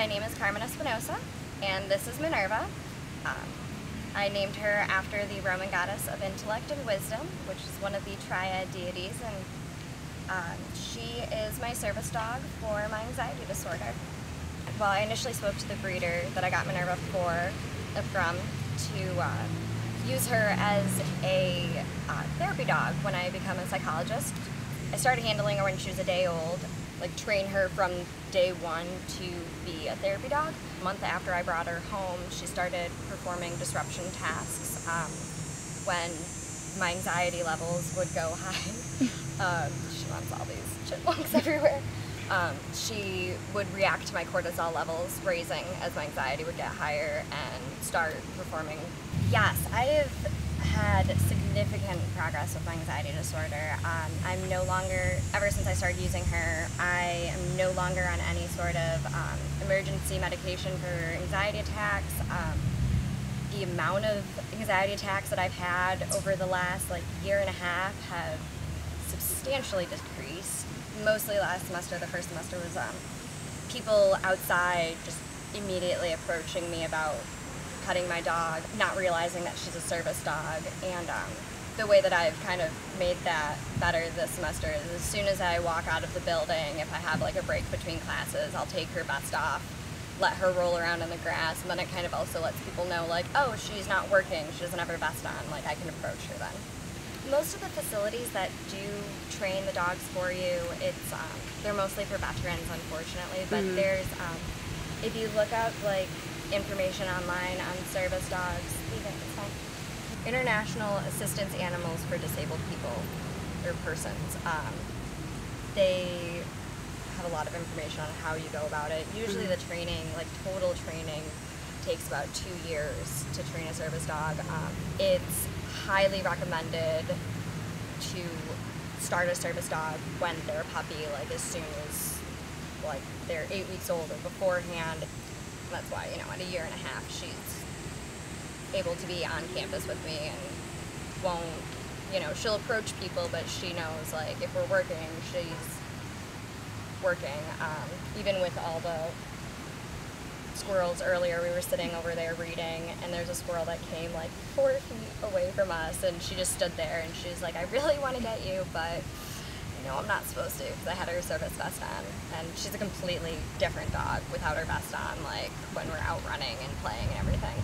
My name is Carmen Espinosa, and this is Minerva. I named her after the Roman goddess of intellect and wisdom, which is one of the triad deities, and she is my service dog for my anxiety disorder. Well, I initially spoke to the breeder that I got Minerva from to use her as a therapy dog when I become a psychologist. I started handling her when she was a day old, like train her from day one to be a therapy dog. A month after I brought her home, she started performing disruption tasks when my anxiety levels would go high. She wants all these chipmunks everywhere. She would react to my cortisol levels raising as my anxiety would get higher and start performing. Yes, I have had significant progress with my anxiety disorder. I'm no longer, ever since I started using her, I am no longer on any sort of emergency medication for anxiety attacks. The amount of anxiety attacks that I've had over the last year and a half have substantially decreased. Mostly last semester, the first semester was people outside just immediately approaching me about petting my dog, not realizing that she's a service dog. And the way that I've kind of made that better this semester is as soon as I walk out of the building, if I have a break between classes, I'll take her vest off, let her roll around in the grass, and then it kind of also lets people know oh, she's not working, she doesn't have her vest on, I can approach her then. Most of the facilities that do train the dogs for you, they're mostly for veterans, unfortunately, but there's, if you look up information online on service dogs, International Assistance Animals for Disabled People or Persons. They have a lot of information on how you go about it. Usually the training, total training, takes about 2 years to train a service dog. It's highly recommended to start a service dog when they're a puppy, as soon as they're 8 weeks old or beforehand. That's why, at a year and a half, she's able to be on campus with me and won't, she'll approach people, but she knows, if we're working, she's working. Even with all the squirrels earlier, we were sitting over there reading, and there's a squirrel that came 4 feet away from us, and she just stood there, and she's I really want to get you, but I'm not supposed to because I had her service vest on. And she's a completely different dog without her vest on, when we're out running and playing and everything.